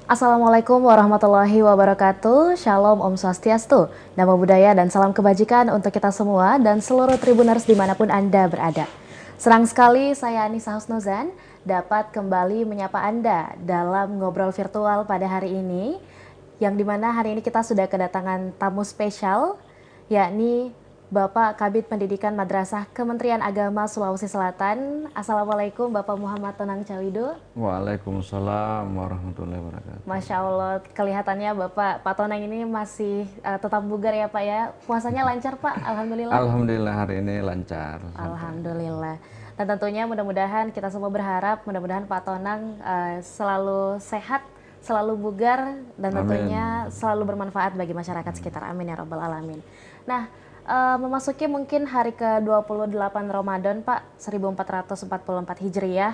Assalamualaikum warahmatullahi wabarakatuh. Shalom Om Swastiastu. Namo Buddhaya dan salam kebajikan untuk kita semua dan seluruh Tribuners dimanapun Anda berada. Senang sekali saya Anissa Husnuzan dapat kembali menyapa Anda dalam ngobrol virtual pada hari ini, yang dimana hari ini kita sudah kedatangan tamu spesial, yakni Bapak Kabid Pendidikan Madrasah Kementerian Agama Sulawesi Selatan. Assalamualaikum Bapak Muhammad Tonang Cawido. Waalaikumsalam warahmatullahi wabarakatuh. Masya Allah, kelihatannya Bapak Pak Tonang ini masih tetap bugar ya Pak ya. Puasanya lancar Pak, Alhamdulillah. Alhamdulillah hari ini lancar. Alhamdulillah. Dan tentunya mudah-mudahan kita semua berharap mudah-mudahan Pak Tonang selalu sehat, selalu bugar, dan tentunya selalu bermanfaat bagi masyarakat sekitar. Amin ya Rabbal Alamin. Nah, memasuki mungkin hari ke-28 Ramadan Pak, 1444 Hijriah.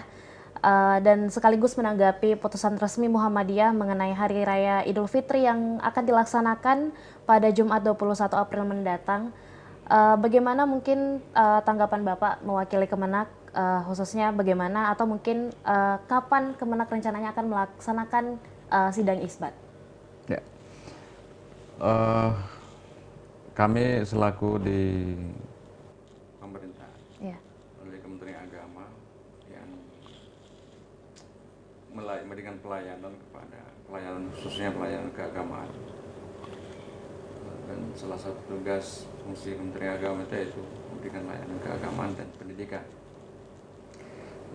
Dan sekaligus menanggapi putusan resmi Muhammadiyah mengenai Hari Raya Idul Fitri yang akan dilaksanakan pada Jumat 21 April mendatang. Bagaimana mungkin tanggapan Bapak mewakili Kemenak, khususnya bagaimana atau mungkin kapan Kemenak rencananya akan melaksanakan sidang isbat? Ya. Kami selaku di pemerintah oleh Kementerian Agama yang memberikan pelayanan khususnya pelayanan keagamaan, dan salah satu tugas fungsi Kementerian Agama itu memberikan layanan keagamaan dan pendidikan.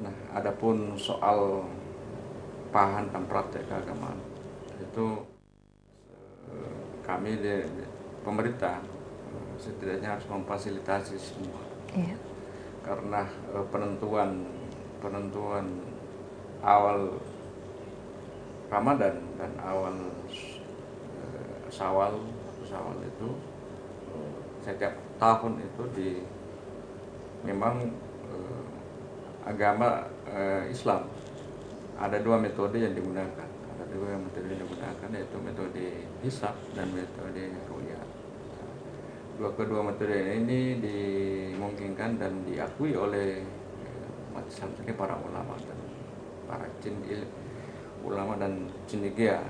Nah, adapun soal paham dan praktek keagamaan itu kami di pemerintah setidaknya harus memfasilitasi semua. Karena penentuan awal Ramadan dan awal Syawal itu setiap tahun itu memang agama Islam ada dua metode yang digunakan. Yaitu metode hisab dan metode ru'yat. Kedua metode ini dimungkinkan dan diakui oleh umat Islam sebagai para ulama dan para ulama dan cendekia.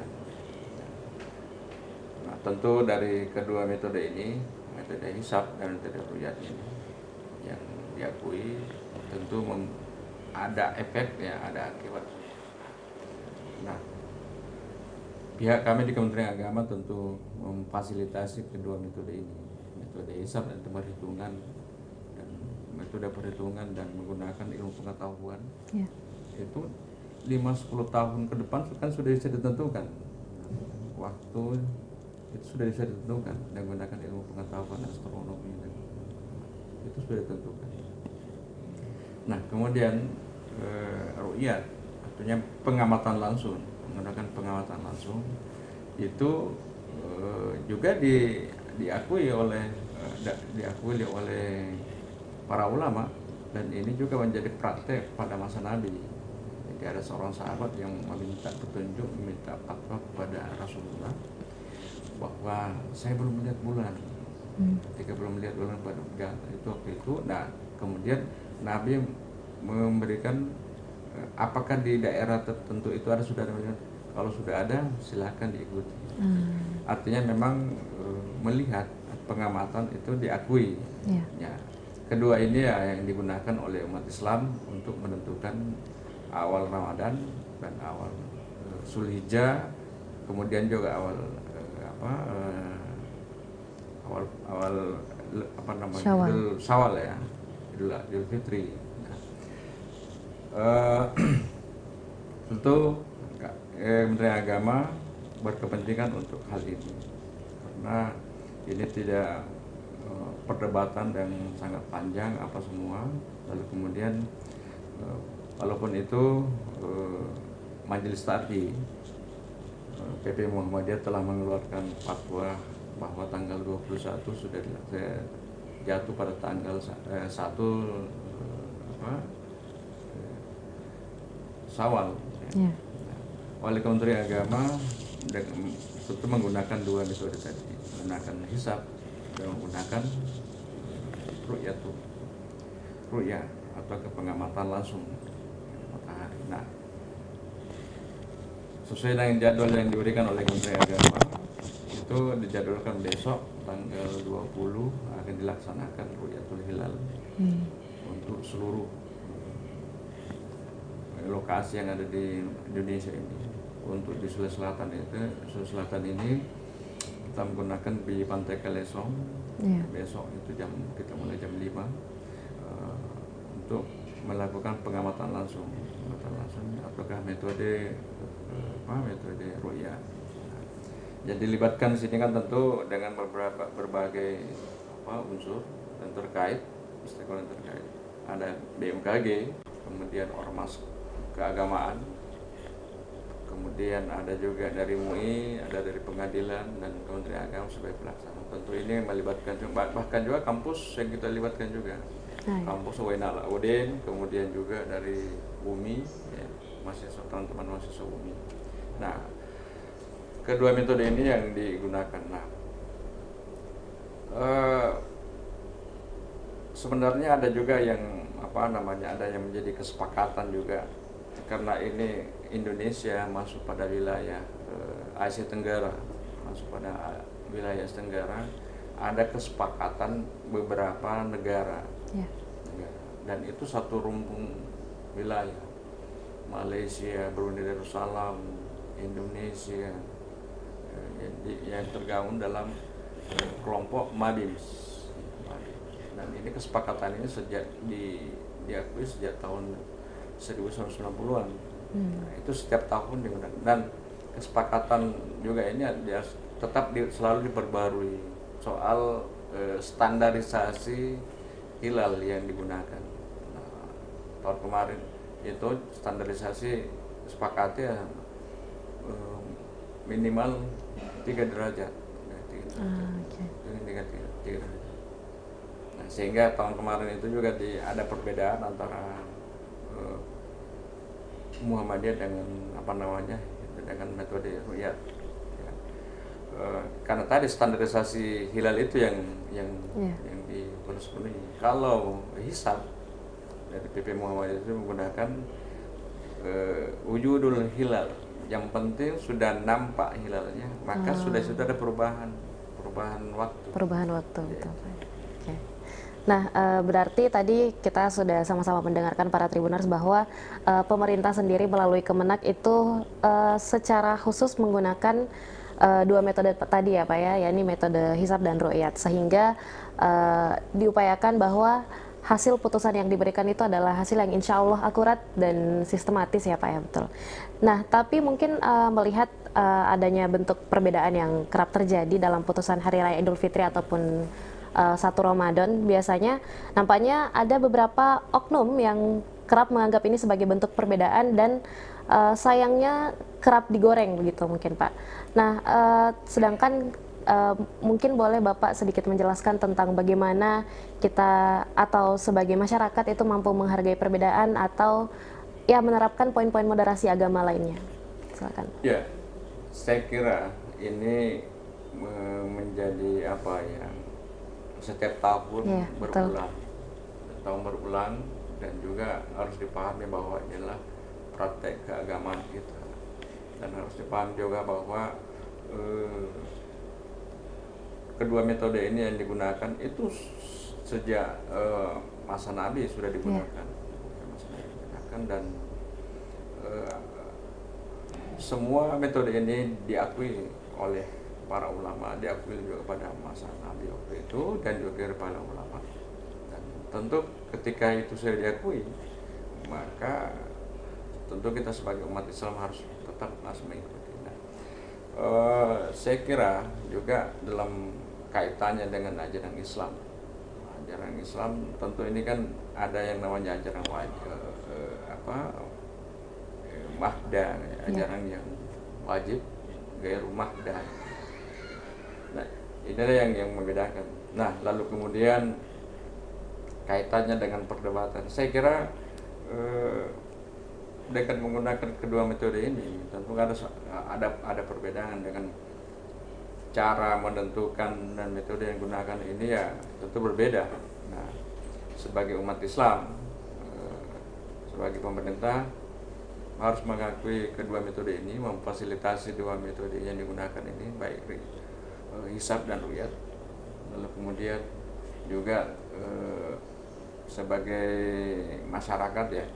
Nah, tentu dari kedua metode ini, metode hisab dan metode ru'yat ini yang diakui, tentu ada efeknya, ada akibat. Nah, pihak kami di Kementerian Agama tentu memfasilitasi kedua metode ini, metode hisab dan perhitungan dan menggunakan ilmu pengetahuan. Itu 5-10 tahun ke depan kan sudah bisa ditentukan, waktu itu sudah bisa ditentukan dengan menggunakan ilmu pengetahuan astronomi, itu sudah ditentukan. Nah, kemudian ru'yat artinya pengamatan langsung, menggunakan pengamatan langsung itu juga diakui oleh para ulama, dan ini juga menjadi praktek pada masa Nabi. Jadi ada seorang sahabat yang meminta petunjuk, meminta fatwa kepada Rasulullah bahwa saya belum melihat bulan. Ketika belum melihat bulan pada waktu itu, nah kemudian Nabi memberikan apakah di daerah tertentu itu sudah ada, kalau sudah ada silahkan diikuti. Artinya memang melihat pengamatan itu diakui. Ya. Kedua ini yang digunakan oleh umat Islam untuk menentukan awal Ramadan dan awal Zulhijjah, kemudian juga awal Syawal ya, Idul Fitri. Tentu Kementerian Agama berkepentingan untuk hal ini karena ini tidak perdebatan yang sangat panjang apa semua. Lalu kemudian walaupun itu Majelis Taklim PP Muhammadiyah telah mengeluarkan fatwa bahwa tanggal 21 sudah jatuh pada tanggal 1 Syawal. Oleh Kementerian Agama tentu menggunakan dua metode tadi, menggunakan hisab dan menggunakan ru'yah atau pengamatan langsung matahari. Nah, sesuai dengan jadwal yang diberikan oleh Kementerian Agama, itu dijadwalkan besok tanggal 20 akan dilaksanakan Ru'yatul Hilal untuk seluruh lokasi yang ada di Indonesia ini. Untuk di Sulawesi Selatan ini kita menggunakan di Pantai Kalesong. Besok itu kita mulai jam 5 untuk melakukan pengamatan langsung apakah metode ru'ya. Jadi libatkan di sini kan tentu dengan berbagai unsur dan terkait, stakeholder terkait. Ada BMKG, kemudian ormas keagamaan, kemudian ada juga dari MUI, ada dari pengadilan dan Kementerian Agama sebagai pelaksana. Tentu ini melibatkan bahkan juga kampus yang kita libatkan juga. Kampus Wainal Udin, kemudian juga dari UMI, ya, teman-teman mahasiswa UMI. Nah, kedua metode ini yang digunakan. Nah, sebenarnya ada juga yang ada yang menjadi kesepakatan juga, karena ini Indonesia masuk pada wilayah Asia Tenggara, masuk pada wilayah Asia Tenggara, ada kesepakatan beberapa negara. Dan itu satu rumpun wilayah, Malaysia, Brunei Darussalam, Indonesia, yang tergabung dalam kelompok MADIMS. Dan ini kesepakatan ini diakui sejak tahun 1990-an. Nah, itu setiap tahun digunakan, dan kesepakatan juga ini tetap selalu diperbarui soal standarisasi hilal yang digunakan. Nah, tahun kemarin itu standarisasi sepakatnya minimal 3 derajat. Tiga derajat. Nah, sehingga tahun kemarin itu juga ada perbedaan antara Muhammadiyah dengan dengan metode ru'yat. Ya. Karena tadi standarisasi hilal itu yang harus penuhi. Kalau hisab dari PP Muhammadiyah itu menggunakan wujudul hilal, yang penting sudah nampak hilalnya, maka sudah ada perubahan waktu. Betul. Okay. Nah, berarti tadi kita sudah sama-sama mendengarkan para Tribuners bahwa pemerintah sendiri melalui Kemenak itu secara khusus menggunakan dua metode tadi ya Pak ya, yakni metode hisab dan ru'yat, sehingga diupayakan bahwa hasil putusan yang diberikan itu adalah hasil yang insya Allah akurat dan sistematis ya Pak ya, betul. Nah, tapi mungkin melihat adanya bentuk perbedaan yang kerap terjadi dalam putusan Hari Raya Idul Fitri ataupun 1 Ramadan, biasanya nampaknya ada beberapa oknum yang kerap menganggap ini sebagai bentuk perbedaan dan sayangnya kerap digoreng begitu mungkin Pak. Nah, sedangkan mungkin boleh Bapak sedikit menjelaskan tentang bagaimana kita atau sebagai masyarakat itu mampu menghargai perbedaan atau ya menerapkan poin-poin moderasi agama lainnya. Silakan. Ya, saya kira ini menjadi setiap tahun berulang, dan juga harus dipahami bahwa inilah praktek keagamaan kita, dan harus dipahami juga bahwa kedua metode ini yang digunakan itu sejak masa Nabi sudah digunakan, dan semua metode ini diakui oleh para ulama, diakui juga kepada masa Nabi waktu itu, dan juga para ulama. Dan tentu ketika itu sudah diakui, maka tentu kita sebagai umat Islam harus tetap mengikuti. Nah, saya kira juga dalam kaitannya dengan ajaran Islam, tentu ini kan ada yang namanya ajaran mahda, ajaran yang wajib, gairu mahda. Nah, inilah yang membedakan. Nah, lalu kemudian kaitannya dengan perdebatan, saya kira dengan menggunakan kedua metode ini tentu ada perbedaan dengan cara menentukan, dan metode yang digunakan ini ya tentu berbeda. Nah, sebagai umat Islam, sebagai pemerintah, harus mengakui kedua metode ini, memfasilitasi dua metode yang digunakan ini, baik hisab dan ru'yat. Lalu kemudian juga sebagai masyarakat ya,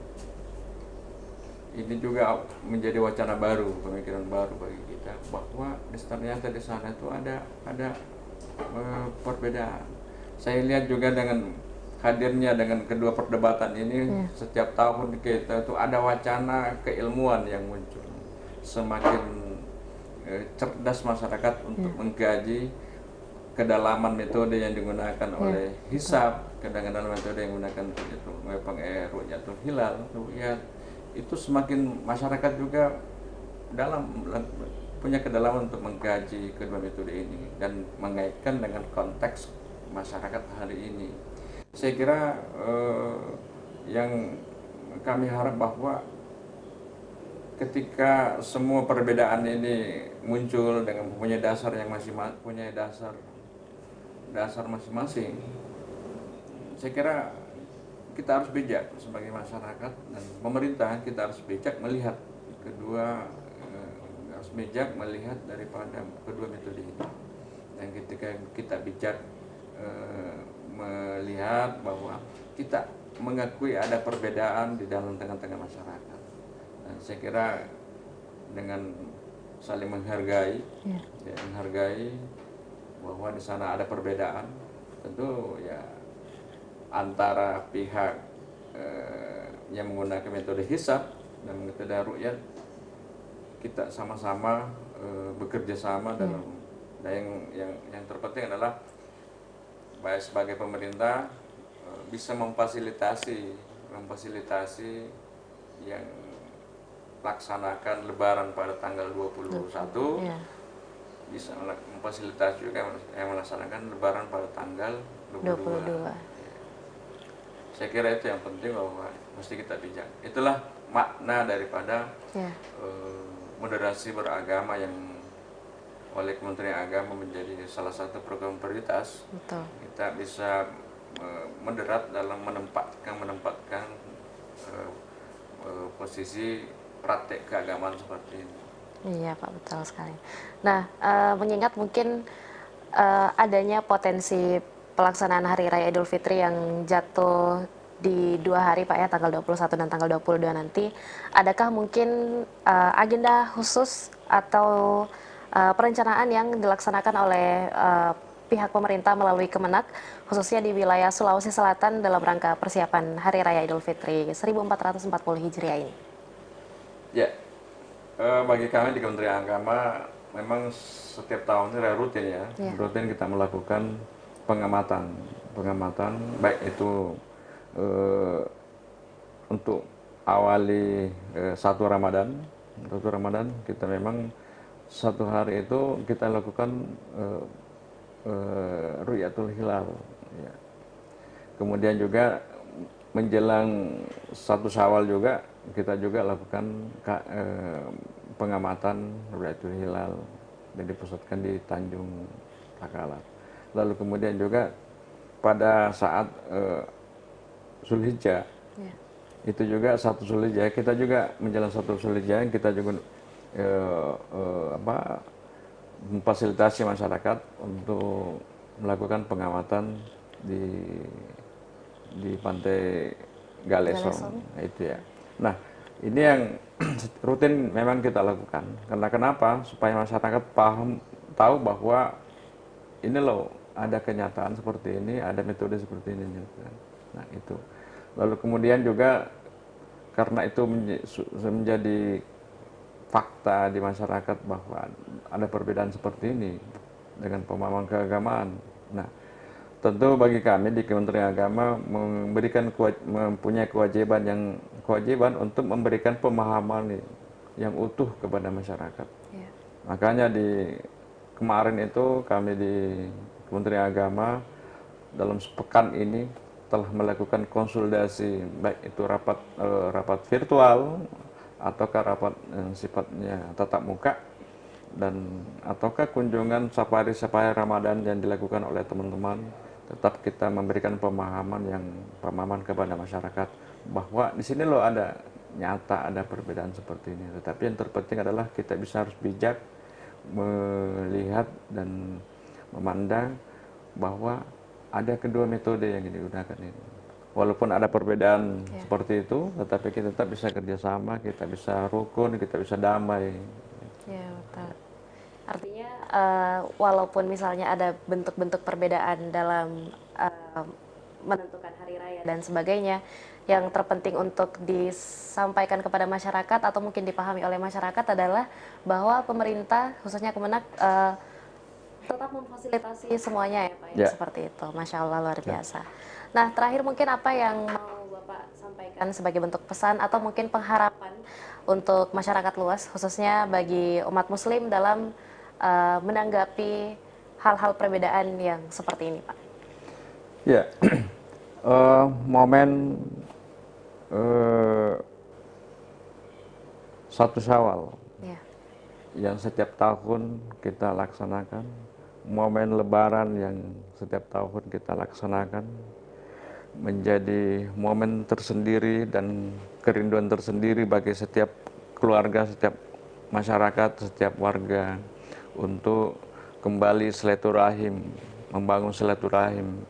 ini juga menjadi wacana baru, pemikiran baru bagi kita bahwa ternyata di sana itu ada perbedaan. Saya lihat juga dengan hadirnya dengan kedua perdebatan ini, setiap tahun kita itu ada wacana keilmuan yang muncul. Semakin cerdas masyarakat untuk mengkaji kedalaman metode yang digunakan oleh hisab, kedalaman metode yang digunakan itu ru'yatul hilal, ru'yat, itu semakin masyarakat juga punya kedalaman untuk mengkaji kedua metode ini dan mengaitkan dengan konteks masyarakat hari ini. Saya kira yang kami harap bahwa ketika semua perbedaan ini muncul dengan mempunyai dasar yang punya dasar masing-masing, saya kira kita harus bijak sebagai masyarakat dan pemerintah, kita harus bijak melihat harus bijak melihat daripada kedua metode ini. Dan ketika kita bijak melihat bahwa kita mengakui ada perbedaan di dalam tengah-tengah masyarakat, dan saya kira dengan saling menghargai, menghargai bahwa di sana ada perbedaan, tentu ya antara pihak yang menggunakan metode hisab dan metode ru'yat, kita sama-sama bekerja sama dalam, dan yang terpenting adalah baik sebagai pemerintah bisa memfasilitasi yang laksanakan Lebaran pada tanggal 21, bisa memfasilitasi juga yang melaksanakan Lebaran pada tanggal 22. Saya kira itu yang penting, bahwa mesti kita bijak. Itulah makna daripada moderasi beragama yang oleh Kementerian Agama menjadi salah satu program prioritas. Betul. Kita bisa moderat dalam menempatkan posisi praktek keagamaan seperti ini. Iya Pak, betul sekali. Nah, mengingat mungkin adanya potensi pelaksanaan Hari Raya Idul Fitri yang jatuh di 2 hari Pak ya, tanggal 21 dan tanggal 22 nanti, adakah mungkin agenda khusus atau perencanaan yang dilaksanakan oleh pihak pemerintah melalui Kemenak, khususnya di wilayah Sulawesi Selatan dalam rangka persiapan Hari Raya Idul Fitri 1440 Hijriah ini? Ya, bagi kami di Kementerian Agama memang setiap tahun ini rutin ya, rutin kita melakukan pengamatan baik itu untuk awali satu Ramadan kita memang satu hari itu kita lakukan Ru'yatul Hilal ya. Kemudian juga menjelang satu Syawal juga kita juga lakukan pengamatan Ru'yatul Hilal dan dipusatkan di Tanjung Takalar. Lalu kemudian juga pada saat Zulhijjah, itu juga satu Zulhijjah, kita juga menjelang satu Zulhijjah kita juga memfasilitasi masyarakat untuk melakukan pengamatan di pantai Galesong. Nah, itu ya. Nah, ini yang rutin memang kita lakukan. Karena kenapa? Supaya masyarakat tahu bahwa ini loh, ada kenyataan seperti ini, ada metode seperti ini. Nah, itu. Lalu kemudian juga karena itu menjadi fakta di masyarakat bahwa ada perbedaan seperti ini dengan pemahaman keagamaan. Nah, tentu bagi kami di Kementerian Agama mempunyai kewajiban untuk memberikan pemahaman yang utuh kepada masyarakat. Makanya kemarin itu kami di Kementerian Agama dalam sepekan ini telah melakukan konsultasi, baik itu rapat virtual ataukah rapat yang sifatnya tatap muka, dan ataukah kunjungan safari Ramadan yang dilakukan oleh teman-teman. Tetap kita memberikan pemahaman kepada masyarakat bahwa di sini loh ada nyata ada perbedaan seperti ini. Tetapi yang terpenting adalah kita bisa harus bijak melihat dan memandang bahwa ada kedua metode yang digunakan ini. Walaupun ada perbedaan seperti itu, tetapi kita tetap bisa kerjasama, kita bisa rukun, kita bisa damai. Ya, betul. Artinya walaupun misalnya ada bentuk-bentuk perbedaan dalam menentukan hari raya dan sebagainya, yang terpenting untuk disampaikan kepada masyarakat atau mungkin dipahami oleh masyarakat adalah bahwa pemerintah, khususnya Kemenak, tetap memfasilitasi semuanya ya Pak, ya, seperti itu. Masya Allah, luar biasa. Nah, terakhir mungkin apa yang mau Bapak sampaikan sebagai bentuk pesan atau mungkin pengharapan untuk masyarakat luas, khususnya bagi umat muslim dalam menanggapi hal-hal perbedaan yang seperti ini, Pak? Ya, momen 1 Syawal yang setiap tahun kita laksanakan, momen Lebaran yang setiap tahun kita laksanakan, menjadi momen tersendiri dan kerinduan tersendiri bagi setiap keluarga, setiap masyarakat, setiap warga untuk kembali silaturahim, membangun silaturahim,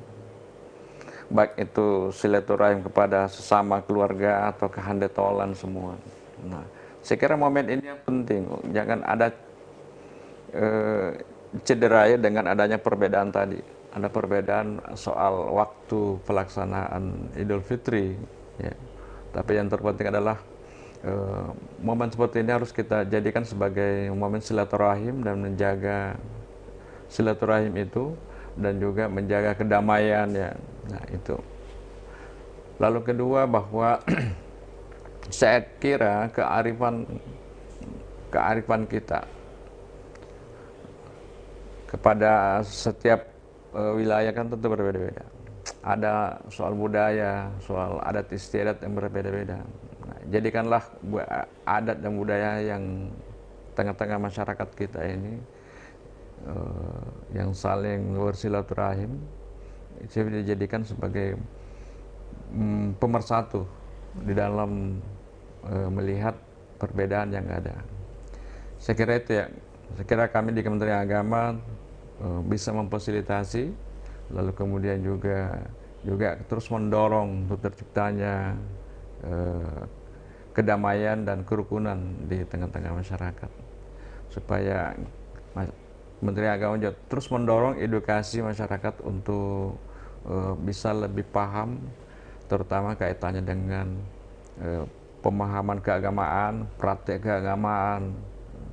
baik itu silaturahim kepada sesama keluarga atau kehandetolan semua. Nah, saya kira momen ini yang penting, jangan ada cedera ya dengan adanya perbedaan tadi. Ada perbedaan soal waktu pelaksanaan Idul Fitri, ya. Tapi yang terpenting adalah momen seperti ini harus kita jadikan sebagai momen silaturahim dan menjaga silaturahim itu dan juga menjaga kedamaian ya. Nah, itu. Lalu kedua bahwa saya kira kearifan kita kepada setiap wilayah kan tentu berbeda-beda. Ada soal budaya, soal adat istiadat yang berbeda-beda. Nah, jadikanlah adat dan budaya yang tengah-tengah masyarakat kita ini yang saling bersilaturahim itu dijadikan sebagai pemersatu di dalam melihat perbedaan yang ada. Saya kira itu ya. Saya kira kami di Kementerian Agama bisa memfasilitasi, lalu kemudian juga terus mendorong untuk terciptanya kedamaian dan kerukunan di tengah-tengah masyarakat, supaya Kementerian Agama juga terus mendorong edukasi masyarakat untuk bisa lebih paham, terutama kaitannya dengan pemahaman keagamaan, praktek keagamaan,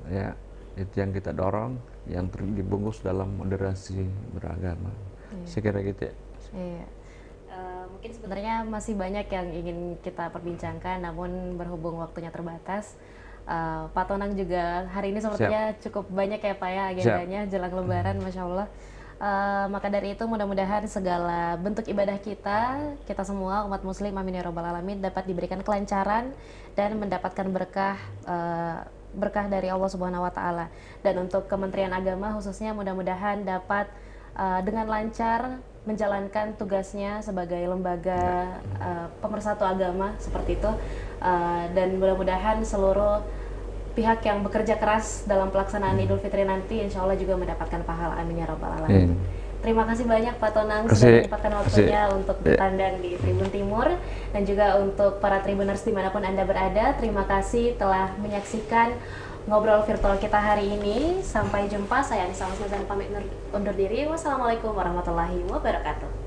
ya. Itu yang kita dorong, yang dibungkus dalam moderasi beragama. Saya kira gitu ya. Iya. Mungkin sebenarnya masih banyak yang ingin kita perbincangkan, namun berhubung waktunya terbatas, Pak Tonang juga hari ini sepertinya cukup banyak ya Pak ya agendanya jelang Lebaran, Masya Allah. Maka dari itu mudah-mudahan segala bentuk ibadah kita semua umat muslim, amin ya robbal alamin, dapat diberikan kelancaran dan mendapatkan berkah dari Allah Subhanahu wa Ta'ala. Dan untuk Kementerian Agama khususnya mudah-mudahan dapat dengan lancar menjalankan tugasnya sebagai lembaga pemersatu agama seperti itu, dan mudah-mudahan seluruh pihak yang bekerja keras dalam pelaksanaan Idul Fitri nanti insya Allah juga mendapatkan pahala, amin ya robbal alamin. Terima kasih banyak Pak Tonang sudah menyempatkan waktunya untuk bertandang di Tribun Timur, dan juga untuk para Tribuners dimanapun Anda berada, terima kasih telah menyaksikan ngobrol virtual kita hari ini. Sampai jumpa, saya Anissa Masmazan pamit undur diri. Wassalamualaikum warahmatullahi wabarakatuh.